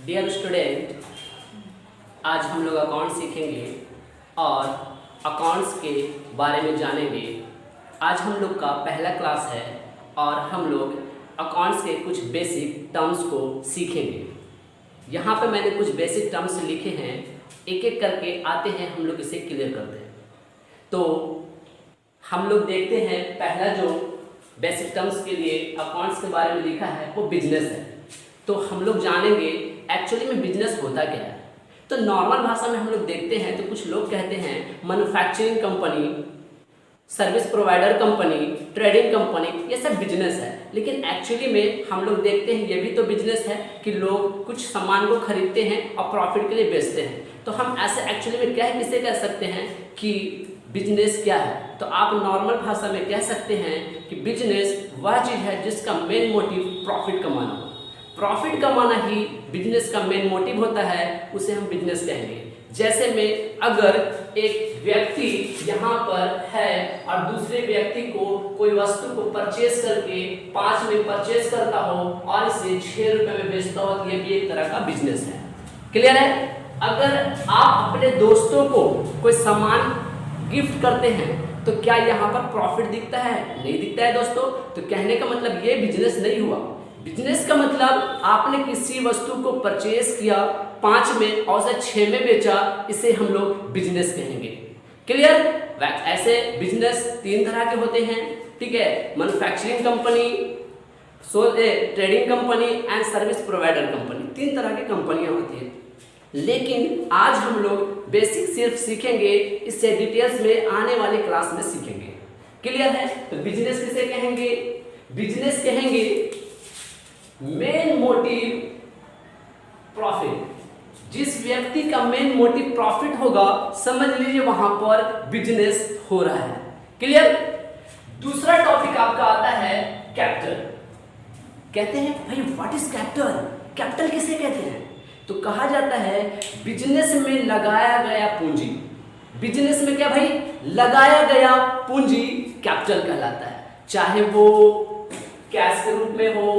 Dear student, आज हम लोग अकाउंट सीखेंगे और अकाउंट्स के बारे में जानेंगे। आज हम लोग का पहला क्लास है और हम लोग अकाउंट्स के कुछ बेसिक टर्म्स को सीखेंगे। यहाँ पे मैंने कुछ बेसिक टर्म्स लिखे हैं, एक एक करके आते हैं, हम लोग इसे क्लियर करते हैं। तो हम लोग देखते हैं, पहला जो बेसिक टर्म्स के लिए अकाउंट्स के बारे में लिखा है वो बिजनेस है। तो हम लोग जानेंगे एक्चुअली में बिजनेस होता क्या है। तो नॉर्मल भाषा में हम लोग देखते हैं तो कुछ लोग कहते हैं manufacturing company, service provider company, trading company, ये सब बिजनेस है। लेकिन एक्चुअली में हम लोग देखते हैं ये भी तो बिजनेस है कि लोग कुछ सामान को खरीदते हैं और प्रॉफिट के लिए बेचते हैं। तो हम ऐसे एक्चुअली में किसे कह सकते हैं कि बिजनेस क्या है। तो आप नॉर्मल भाषा में कह सकते हैं कि बिजनेस वह चीज़ है जिसका मेन मोटिव प्रॉफिट कमाना हो। प्रॉफिट कमाना ही बिजनेस का मेन मोटिव होता है, उसे हम बिजनेस कहेंगे। जैसे में अगर एक व्यक्ति यहाँ पर है और दूसरे व्यक्ति को कोई वस्तु को परचेज करके 5 में परचेज करता हो और इसे 6 रुपये में बेचता हो, तो ये भी एक तरह का बिजनेस है। क्लियर है? अगर आप अपने दोस्तों को कोई सामान गिफ्ट करते हैं तो क्या यहाँ पर प्रॉफिट दिखता है? नहीं दिखता है दोस्तों। तो कहने का मतलब ये बिजनेस नहीं हुआ। बिजनेस का मतलब आपने किसी वस्तु को परचेज किया 5 में और उसे 6 में बेचा, इसे हम लोग बिजनेस कहेंगे। क्लियर? ऐसे बिजनेस 3 तरह के होते हैं, ठीक है। Manufacturing company, trading company and service provider company, 3 तरह की कंपनियां होती हैं। लेकिन आज हम लोग बेसिक सिर्फ सीखेंगे, इससे डिटेल्स में आने वाले क्लास में सीखेंगे। क्लियर है? तो बिजनेस किसे कहेंगे? बिजनेस कहेंगे मेन मोटिव प्रॉफिट। जिस व्यक्ति का मेन मोटिव प्रॉफिट होगा, समझ लीजिए वहां पर बिजनेस हो रहा है। क्लियर? दूसरा टॉपिक आपका आता है कैपिटल। कहते हैं भाई व्हाट इज कैपिटल? कैपिटल किसे कहते हैं? तो कहा जाता है बिजनेस में लगाया गया पूंजी। बिजनेस में क्या भाई? लगाया गया पूंजी कैपिटल कहलाता है। चाहे वो कैश के रूप में हो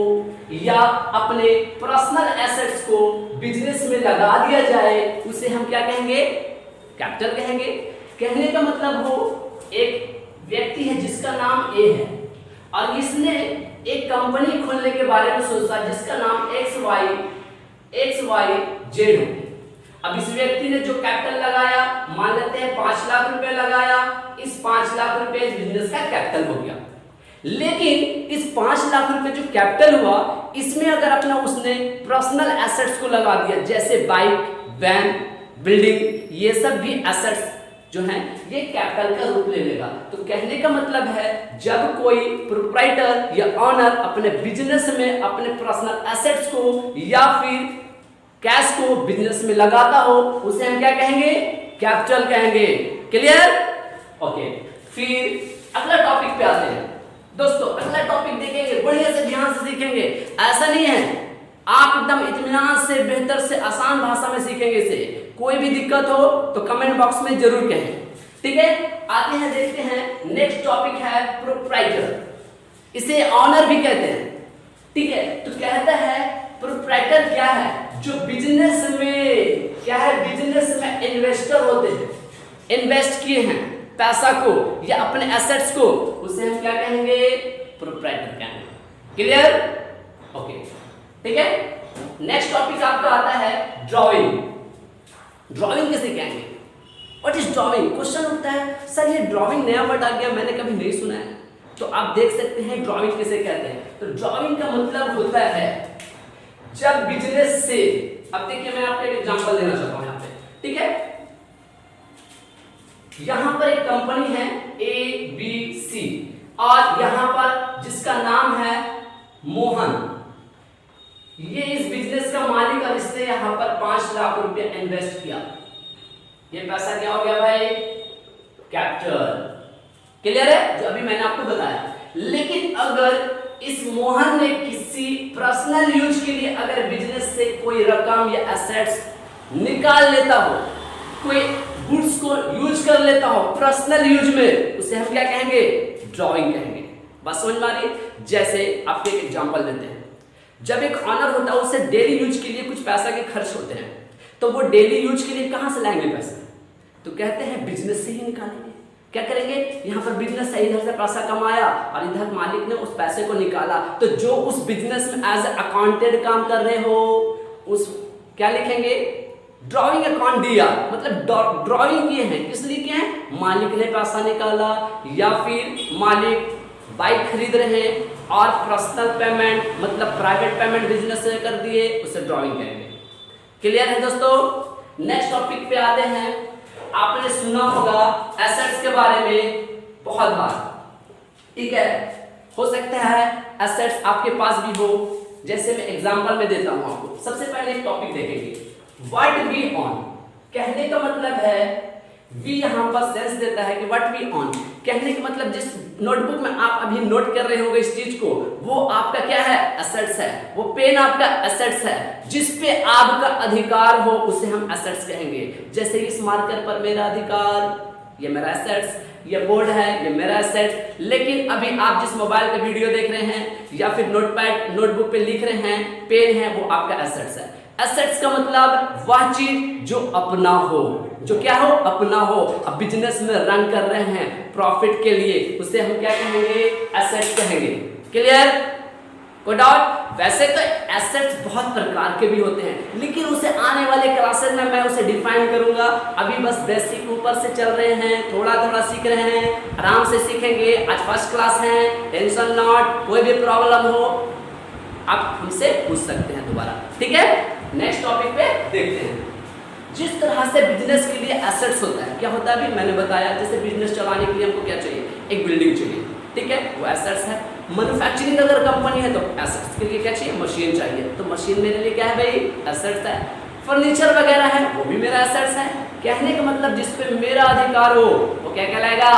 या अपने पर्सनल एसेट्स को बिजनेस में लगा दिया जाए, उसे हम क्या कहेंगे? कैपिटल कहेंगे। कहने का मतलब हो एक व्यक्ति है जिसका नाम ए है और इसने एक कंपनी खोलने के बारे में सोचा जिसका नाम XYZ हो। अब इस व्यक्ति ने जो कैपिटल लगाया, मान लेते हैं 5 लाख रुपए लगाया, इस 5 लाख रुपए इस बिजनेस का कैपिटल हो गया। लेकिन इस 5 लाख रुपए जो कैपिटल हुआ, इसमें अगर अपना उसने पर्सनल एसेट्स को लगा दिया, जैसे बाइक, वैन, बिल्डिंग, ये सब भी एसेट्स जो हैं ये कैपिटल का रूप ले लेगा। तो कहने का मतलब है जब कोई प्रोप्राइटर या ऑनर अपने बिजनेस में अपने पर्सनल एसेट्स को या फिर कैश को बिजनेस में लगाता हो, उसे हम क्या कहेंगे? कैपिटल कहेंगे। क्लियर? ओके। फिर अगला टॉपिक पे आते हैं दोस्तों। अगला टॉपिक देखेंगे, बढ़िया से ध्यान से सीखेंगे। ऐसा नहीं है आप एकदम इत्मीनान से, बेहतर से, आसान भाषा में सीखेंगे इसे। कोई भी दिक्कत हो तो कमेंट बॉक्स में जरूर कहें, ठीक है। आते हैं, देखते हैं। नेक्स्ट टॉपिक है प्रोप्राइटर। इसे ऑनर भी कहते हैं, ठीक है। तो कहता है प्रोप्राइटर क्या है? जो बिजनेस में क्या है? बिजनेस में इन्वेस्टर होते हैं, इन्वेस्ट किए हैं पैसा को या अपने एसेट्स को, उसे हम क्या कहेंगे? प्रोप्राइटर कहेंगे। क्लियर? ओके, ठीक है। नेक्स्ट टॉपिक आपका आता है ड्राइंग। ड्राइंग किसे कहेंगे? What is drawing? क्वेश्चन उठता है, सर ये ड्राइंग नया वर्ड आ गया, मैंने कभी नहीं सुना है। तो आप देख सकते हैं ड्राइंग किसे कहते हैं। तो ड्राइंग का मतलब होता है जब बिजनेस से, अब देखिए मैं आपको एक एग्जांपल देना चाहता हूं यहाँ पे, ठीक है। यहां पर एक कंपनी है ABC और यहां पर जिसका नाम है मोहन, ये इस बिजनेस का मालिक और इसने यहां पर 5 लाख रुपए इन्वेस्ट किया। ये पैसा क्या हो गया भाई? कैपिटल। क्लियर है? जो अभी मैंने आपको बताया। लेकिन अगर इस मोहन ने किसी पर्सनल यूज के लिए अगर बिजनेस से कोई रकम या एसेट्स निकाल लेता हो, कोई गुड्स को यूज कर लेता हो पर्सनल यूज में, उसे हम क्या कहेंगे? ड्राइंग कहेंगे। बस समझ में आ रही है? जैसे आपको एक एग्जांपल देते हैं। जब एक ऑनर होता है उससे डेली यूज के लिए कुछ पैसा के खर्च होते हैं, तो वो डेली यूज के लिए कहाँ से लाएंगे पैसा? तो कहते हैं बिजनेस से ही निकालेंगे। क्या करेंगे? यहाँ पर बिजनेस से इधर से पैसा कमाया और इधर मालिक ने उस पैसे को निकाला, तो जो उस बिजनेस में एज अकाउंटेंट काम कर रहे हो उस क्या लिखेंगे? ड्राइंग अकाउंट दिया, मतलब ड्राइंग किए हैं, किस लिए किए हैं? मालिक ने पैसा निकाला, या फिर मालिक बाइक खरीद रहे हैं और पर्सनल पेमेंट मतलब प्राइवेट पेमेंट बिजनेस से कर दिए, उसे ड्राइंग करेंगे। क्लियर है दोस्तों? नेक्स्ट टॉपिक पे आते हैं। आपने सुना होगा एसेट्स के बारे में बहुत बार, ठीक है? हो सकता है एसेट्स आपके पास भी हो, जैसे मैं एग्जांपल में देता हूं आपको। सबसे पहले एक टॉपिक देखेंगे, व्हाट वी ऑन। कहने का मतलब है वी यहाँ पर सेंस देता है कि व्हाट वी ऑन, कहने का मतलब जिस नोटबुक में आप अभी नोट कर रहे होंगे इस चीज को, वो आपका क्या है? एसेट्स है। वो पेन आपका एसेट्स है, जिस पे आपका अधिकार हो उसे हम एसेट्स कहेंगे। जैसे इस मार्कर पर मेरा अधिकार, ये मेरा एसेट्स, ये बोर्ड है, ये मेरा एसेट्स। लेकिन अभी आप जिस मोबाइल पे वीडियो देख रहे हैं या फिर नोटपैड नोटबुक पे लिख रहे हैं, पेन है, वो आपका एसेट्स है। एसेट्स का मतलब वह चीज जो अपना हो, जो क्या हो? अपना हो। अब बिजनेस में रन कर रहे हैं प्रॉफिट के लिए, उसे हम क्या कहेंगे? एसेट्स कहेंगे। क्लियर? कोई डाउट? वैसे तो एसेट्स बहुत प्रकार के भी होते हैं, लेकिन उसे आने वाले क्लासेस में मैं उसे डिफाइन करूंगा। अभी बस बेसिक ऊपर से चल रहे हैं, थोड़ा थोड़ा सीख रहे हैं, आराम से सीखेंगे। आज फर्स्ट क्लास है, टेंशन नॉट। कोई भी प्रॉब्लम हो आप हमसे पूछ सकते हैं दोबारा, ठीक है? नेक्स्ट टॉपिक पे देखते हैं। जिस तरह से बिजनेस के लिए एसेट्स होता है, क्या होता है अभी मैंने बताया, जैसे बिजनेस चलाने के लिए हमको क्या चाहिए? एक बिल्डिंग चाहिए, ठीक है? वो एसेट्स है। मैन्युफैक्चरिंग अगर कंपनी है तो एसेट्स के लिए क्या चाहिए? मशीन चाहिए, तो मशीन मेरे लिए क्या है भाई? एसेट्स है। फर्नीचर वगैरह है, वो भी मेरा एसेट्स है। कहने का मतलब जिस पे मेरा अधिकार हो वो क्या कहलाएगा?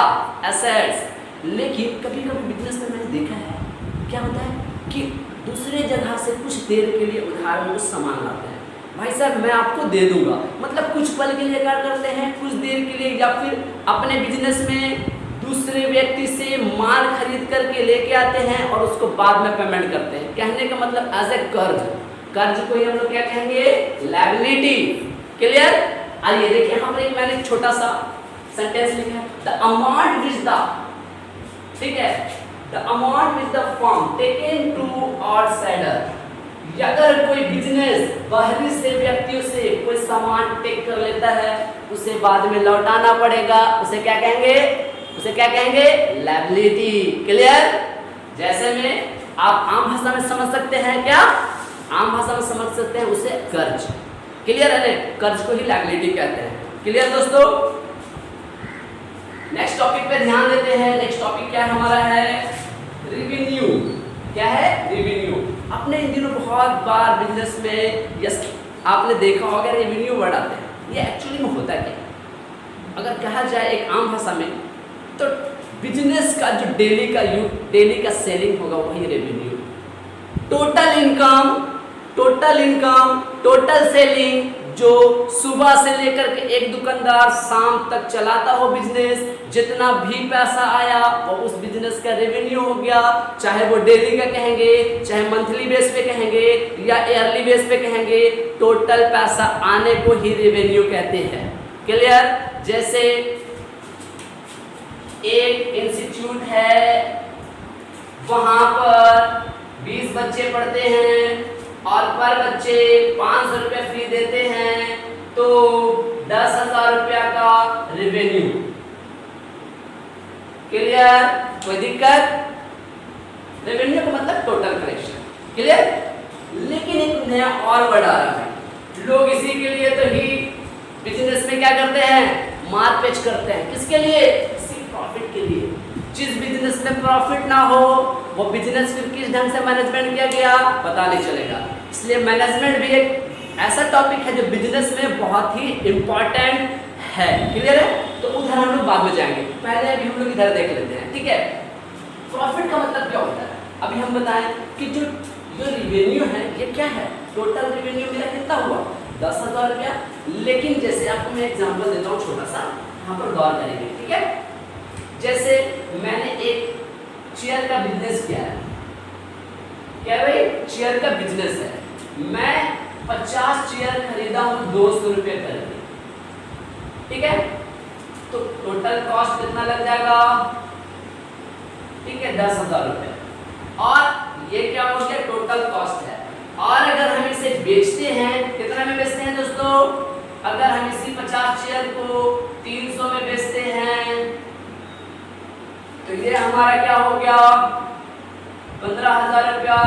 एसेट्स। लेकिन कभी कभी बिजनेस में मैंने देखा है क्या होता है कि दूसरे जगह से कुछ देर के लिए उधार में कुछ सामान लाते हैं। भाई साहब मैं आपको दे दूंगा, मतलब कुछ पल के लिए क्या करते हैं? कुछ देर के लिए, या फिर अपने बिजनेस में दूसरे व्यक्ति से माल खरीद करके लेके आते हैं और उसको बाद में पेमेंट करते हैं। कहने का मतलब एज ए कर्ज, कर्ज को ही हम लोग क्या कहेंगे? लायबिलिटी। क्लियर? आइए देखिए यहाँ पर एक मैंने छोटा सा सेंटेंस लिखा है, द अमाउंट विच द, ठीक है, the amount which the firm taken to outsider. अगर कोई बिजनेस बाहरी से व्यक्तियों से कोई सामान टेक कर लेता है, उसे बाद में लौटाना पड़ेगा, उसे क्या कहेंगे? उसे क्या कहेंगे? लायबिलिटी। क्लियर? जैसे में आप आम भाषा में समझ सकते हैं, क्या आम भाषा में समझ सकते हैं उसे कर्ज। क्लियर है? कर्ज को ही लायबिलिटी कहते हैं। क्लियर दोस्तों? नेक्स्ट टॉपिक पे ध्यान देते हैं। नेक्स्ट टॉपिक क्या हमारा है? रेवेन्यू। क्या है? रेवेन्यू। अपने इन दिनों बहुत बार बिजनेस में यस आपने देखा होगा रेवेन्यू वर्ड आते हैं। ये एक्चुअली में होता क्या? अगर कहा जाए एक आम भाषा में तो बिजनेस का जो डेली का सेलिंग होगा वही revenue. Total income, total selling जो सुबह से लेकर के एक दुकानदार शाम तक चलाता हो बिजनेस, जितना भी पैसा आया वो उस बिजनेस का रेवेन्यू हो गया। चाहे वो डेली का कहेंगे, चाहे मंथली बेस पे कहेंगे या ईयरली बेस पे कहेंगे, टोटल पैसा आने को ही रेवेन्यू कहते हैं। क्लियर? जैसे एक इंस्टीट्यूट है, वहां पर 20 बच्चे पढ़ते हैं और पर बच्चे 500 रुपये फी देते हैं, तो 10,000 रुपया का रेवेन्यू। क्लियर? कोई दिक्कत? रेवेन्यू का मतलब टोटल कलेक्शन। क्लियर? लेकिन एक नया और वर्ड आ रहा है। लोग इसी के लिए तो ही बिजनेस में क्या करते हैं? मारपेच करते हैं। किसके लिए? सिर्फ प्रॉफिट के लिए। जिस बिजनेस में प्रॉफिट ना हो वो बिजनेस फिर किस ढंग से मैनेजमेंट किया गया पता नहीं चलेगा। इसलिए मैनेजमेंट भी एक ऐसा टॉपिक है जो बिजनेस में बहुत ही इंपॉर्टेंट है। क्लियर है? तो उधर हम लोग बाद में जाएंगे, पहले अभी हम लोग इधर देख लेते हैं। ठीक है? प्रॉफिट का मतलब क्या होता है? अभी हम बताएं कि जो रेवेन्यू है ये क्या है? टोटल रेवेन्यू मेरा कितना हुआ? 10,000 रुपया। लेकिन जैसे आपको मैं एग्जांपल देता हूँ छोटा सा, यहाँ पर गौर करेंगे। ठीक है? जैसे मैंने एक चेयर का बिजनेस किया है, क्या भाई, चेयर का बिजनेस है, मैं 50 चेयर खरीदा हूं 200 रुपए करके, ठीक है, तो टोटल कॉस्ट कितना लग जाएगा, ठीक है, 10,000 रुपए। और ये क्या हो गया, टोटल कॉस्ट है। और अगर हम इसे बेचते हैं, कितना में बेचते हैं दोस्तों, अगर हम इसी 50 चेयर को 300 में बेचते हैं तो ये हमारा क्या हो गया, 15,000 रुपया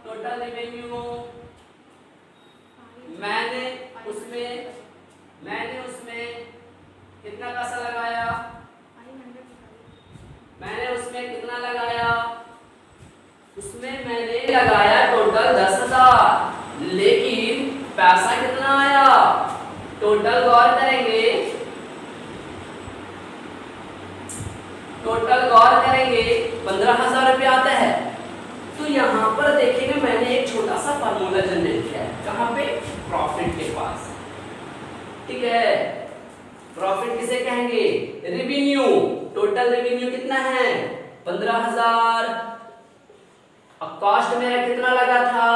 टोटल रेवेन्यू। मैंने उसमें कितना पैसा लगाया, उसमें मैंने लगाया टोटल 10,000, लेकिन पैसा कितना आया, टोटल गौर करेंगे, टोटल गौर करेंगे 15,000 रुपये आता है। तो यहाँ पर देखेंगे मैंने एक छोटा सा फार्मूला जनरेट किया है, कहाँ पे, प्रॉफिट के पास, ठीक है। प्रॉफिट किसे कहेंगे, रेवेन्यू, टोटल रेवेन्यू कितना है 15,000, और कॉस्ट मेरा कितना लगा था,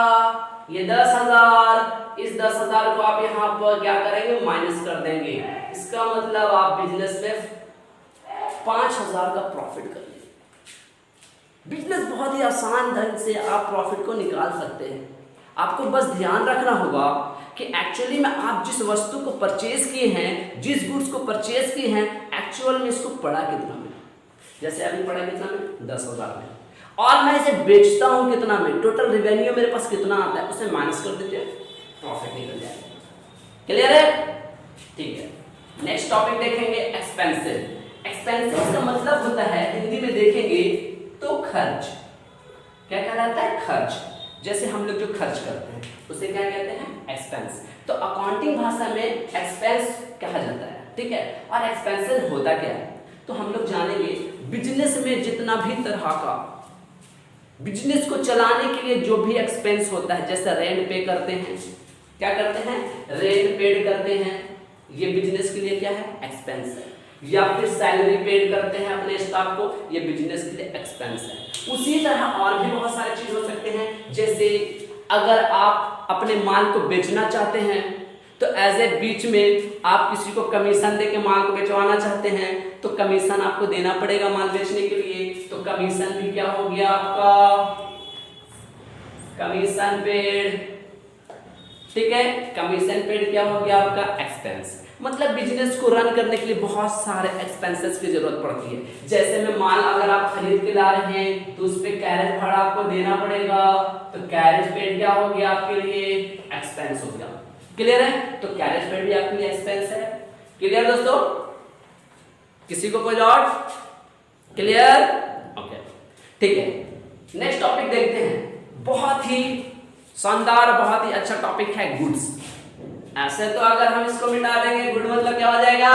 ये 10,000, इस 10,000 को आप यहाँ पर क्या करेंगे, माइनस कर देंगे। इसका मतलब आप बिजनेस में 5,000 का प्रॉफिट कर लेंगे। बिजनेस बहुत ही आसान ढंग से आप प्रॉफिट को निकाल सकते हैं। आपको बस ध्यान रखना होगा कि एक्चुअली में आप जिस वस्तु को परचेज किए हैं, जिस गुड्स को परचेज किए हैं, एक्चुअल में इसको पड़ा कितना में, जैसे अभी पड़ा कितना में, 10,000 में, और मैं इसे बेचता हूं कितना में, टोटल रेवेन्यू मेरे पास कितना आता है, उसे माइनस कर दीजिए, प्रॉफिट निकल जाएगा। क्लियर है, ठीक है। नेक्स्ट टॉपिक देखेंगे, एक्सपेंसेस। एक्सपेंसेस का मतलब होता है, हिंदी में देखेंगे तो खर्च। क्या कहलाता है, खर्च। जैसे हम लोग जो खर्च करते हैं उसे क्या कहते हैं, एक्सपेंस। तो अकाउंटिंग भाषा में एक्सपेंस कहा जाता है, ठीक है। और एक्सपेंसेस होता क्या है, तो हम लोग जानेंगे। बिजनेस में जितना भी तरह का, बिजनेस को चलाने के लिए जो भी एक्सपेंस होता है, जैसे रेंट पे करते हैं, क्या करते हैं, रेंट पेड करते हैं, ये बिजनेस के लिए क्या है, एक्सपेंस है। या फिर सैलरी पेड करते हैं अपने स्टाफ को, ये बिजनेस के लिए एक्सपेंस है। उसी तरह और भी बहुत सारे चीज हो सकते हैं, जैसे अगर आप अपने माल को बेचना चाहते हैं तो एज ए बीच में आप किसी को कमीशन देके माल को बेचवाना चाहते हैं, तो कमीशन आपको देना पड़ेगा माल बेचने के लिए, तो कमीशन भी क्या हो गया आपका, कमीशन पेड, ठीक है। कमीशन पेड क्या हो गया आपका, एक्सपेंस। मतलब बिजनेस को रन करने के लिए बहुत सारे एक्सपेंसेस की जरूरत पड़ती है। जैसे में माल अगर आप खरीद के ला रहे हैं तो उस पे कैरेज भाड़ा आपको देना पड़ेगा, तो कैरेज पेड क्या हो गया आपके लिए, एक्सपेंस हो गया। क्लियर है, तो कैरेज पेड भी आपके लिए एक्सपेंस है। क्लियर दोस्तों, किसी को कोई डाउट, क्लियर, ओके, ठीक है। नेक्स्ट टॉपिक देखते हैं, बहुत ही शानदार, बहुत ही अच्छा टॉपिक है, गुड्स। ऐसे तो अगर हम इसको मिटा देंगे, गुड मतलब क्या हो जाएगा,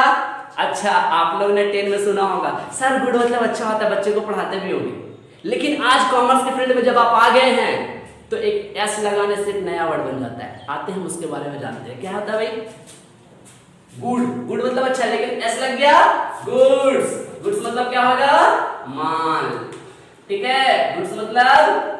अच्छा। आप लोग ने 10 में सुना होगा, सर गुड मतलब अच्छा होता है, बच्चे को पढ़ाते भी होंगे। लेकिन आज कॉमर्स के फील्ड में जब आप आ गए हैं तो एक एस लगाने से एक नया वर्ड बन जाता है। आते हैं उसके बारे में जानते हैं, क्या होता है भाई, गुड। गुड मतलब अच्छा, लेकिन एस लग गया, गुड्स। गुड्स मतलब क्या होगा, माल, ठीक है। गुड्स मतलब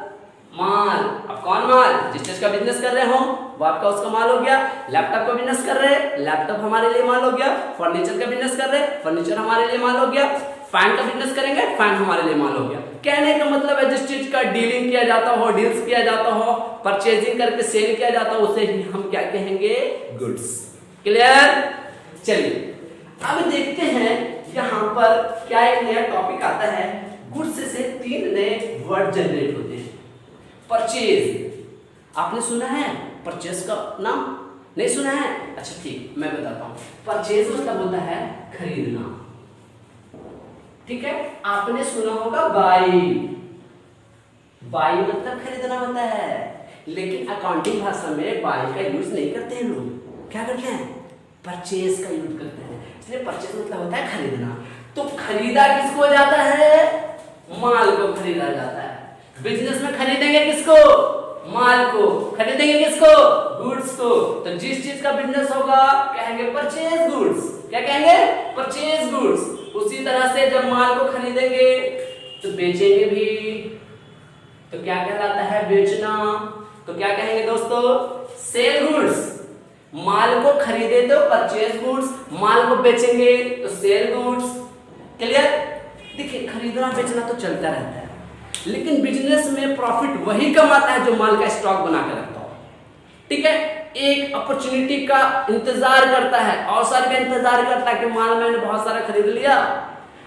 माल। अब कौन माल, जिस चीज का बिजनेस कर रहे हो वो आपका उसका माल हो गया। लैपटॉप का बिजनेस कर रहे हैं, लैपटॉप हमारे लिए माल हो गया। फर्नीचर का बिजनेस कर रहे हैं, फर्नीचर हमारे लिए माल हो गया। फैन का बिजनेस करेंगे, फैन हमारे लिए माल हो गया। कहने का मतलब है जिस चीज का डीलिंग किया जाता हो, डील्स किया जाता हो, परचेजिंग करके सेल किया जाता हो, उसे ही हम क्या कहेंगे, गुड्स। क्लियर, चलिए अब देखते हैं यहाँ पर क्या एक नया टॉपिक आता है। गुड्स से 3 नए वर्ड जनरेट होते हैं। परचेज, आपने सुना है परचेज का नाम, नहीं सुना है, अच्छा ठीक, मैं बताता हूँ। परचेज मतलब होता है खरीदना, ठीक है। आपने सुना होगा बाई, बाई मतलब खरीदना होता है, लेकिन अकाउंटिंग भाषा में बाई का यूज नहीं करते हैं लोग। क्या करते हैं, परचेज का यूज करते हैं। इसलिए परचेज मतलब होता है खरीदना। तो खरीदा किसको जाता है, माल को खरीदा जाता है। बिजनेस में खरीदेंगे किसको, माल को। खरीदेंगे किसको, गुड्स को। तो जिस चीज का बिजनेस होगा कहेंगे परचेज गुड्स। क्या कहेंगे, परचेज गुड्स। उसी तरह से जब माल को खरीदेंगे तो बेचेंगे भी, तो क्या कहलाता है? बेचना। तो क्या कहेंगे दोस्तों? Sell goods. माल को खरीदे तो परचेज गुड्स, माल को बेचेंगे तो सेल गुड्स। क्लियर? देखिए खरीदना बेचना तो चलता रहता है, लेकिन बिजनेस में प्रॉफिट वही कमाता है जो माल का स्टॉक बना के रखता हो। ठीक है? एक अपॉर्चुनिटी का इंतजार करता है, अवसर का इंतजार करता है कि माल मैंने बहुत सारा खरीद लिया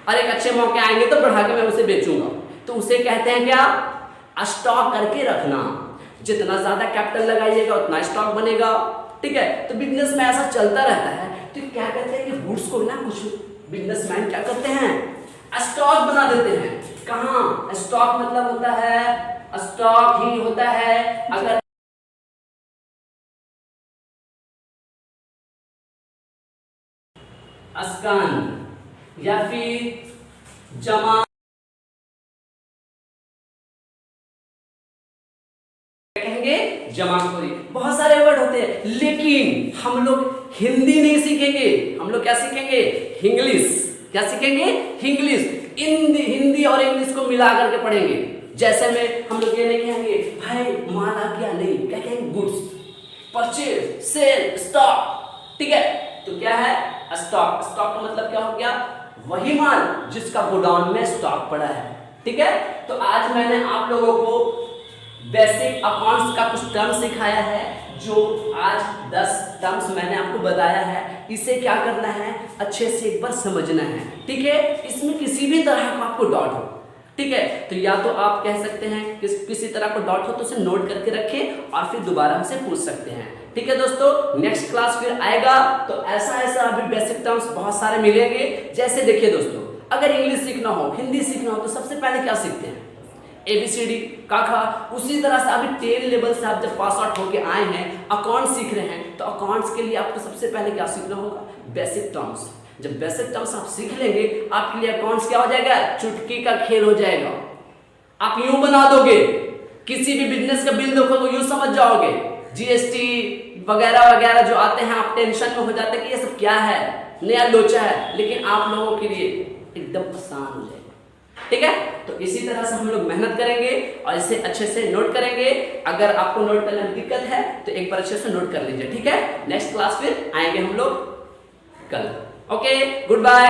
और एक अच्छे मौके आएंगे तो बढ़ा के मैं उसे बेचूंगा, तो उसे कहते हैं क्या? स्टॉक करके रखना। जितना ज्यादा कैपिटल लगाइएगा उतना स्टॉक बनेगा। ठीक है? तो बिजनेस में ऐसा चलता रहता है। तो क्या कहते हैं कि गुड्स को ना कुछ बिजनेसमैन क्या करते हैं? स्टॉक बना देते हैं। कहाँ? स्टॉक मतलब होता है, स्टॉक ही होता है अगर स्कंद या फिर जमा कहेंगे, जमाखोरी। बहुत सारे वर्ड होते हैं, लेकिन हम लोग हिंदी नहीं सीखेंगे, हम लोग क्या सीखेंगे? इंग्लिश। क्या सीखेंगे? इंग्लिश। हिंदी और इंग्लिश को मिला करके पढ़ेंगे। जैसे में हम लोग ये नहीं कहेंगे भाई माल आ गया, नहीं, क्या कहेंगे? Goods, purchase, sale, stock. ठीक है? तो क्या है? स्टॉक। स्टॉक का मतलब क्या हो गया? वही माल जिसका गोडाउन में स्टॉक पड़ा है। ठीक है? तो आज मैंने आप लोगों को बेसिक अकाउंट्स का कुछ टर्म सिखाया है, जो आज 10 टर्म्स मैंने आपको बताया है। इसे क्या करना है? अच्छे से एक बार समझना है। ठीक है? इसमें किसी भी तरह का आपको डाउट हो, ठीक है, तो या तो आप कह सकते हैं कि किसी तरह को डाउट हो तो उसे नोट करके रखें और फिर दोबारा हमसे पूछ सकते हैं। ठीक है दोस्तों, नेक्स्ट क्लास फिर आएगा तो ऐसा अभी बेसिक टर्म्स बहुत सारे मिलेंगे। जैसे देखिए दोस्तों, अगर इंग्लिश सीखना हो, हिंदी सीखना हो तो सबसे पहले क्या सीखते हैं? ABCD का खा। उसी तरह से अभी 10 लेवल से आप जब पास आउट होके आए हैं, अकाउंट सीख रहे हैं, तो अकाउंट्स के लिए आपको सबसे पहले क्या सीखना होगा? Basic terms. जब बेसिक टर्म्स आप सीख लेंगे, आपके लिए अकाउंट्स क्या हो जाएगा? चुटकी का खेल हो जाएगा। आप यूं बना दोगे, किसी भी बिजनेस का बिल देखो तो यूं समझ जाओगे। GST वगैरह वगैरह जो आते हैं, आप टेंशन में हो जाते हैं कि ये सब क्या है, नया लोचा है, लेकिन आप लोगों के लिए एकदम आसान हो जाएगा। ठीक है? तो इसी तरह से हम लोग मेहनत करेंगे और इसे अच्छे से नोट करेंगे। अगर आपको नोट करने में दिक्कत है तो एक बार अच्छे से नोट कर लीजिए। ठीक है? नेक्स्ट क्लास फिर आएंगे हम लोग कल। Okay, good bye.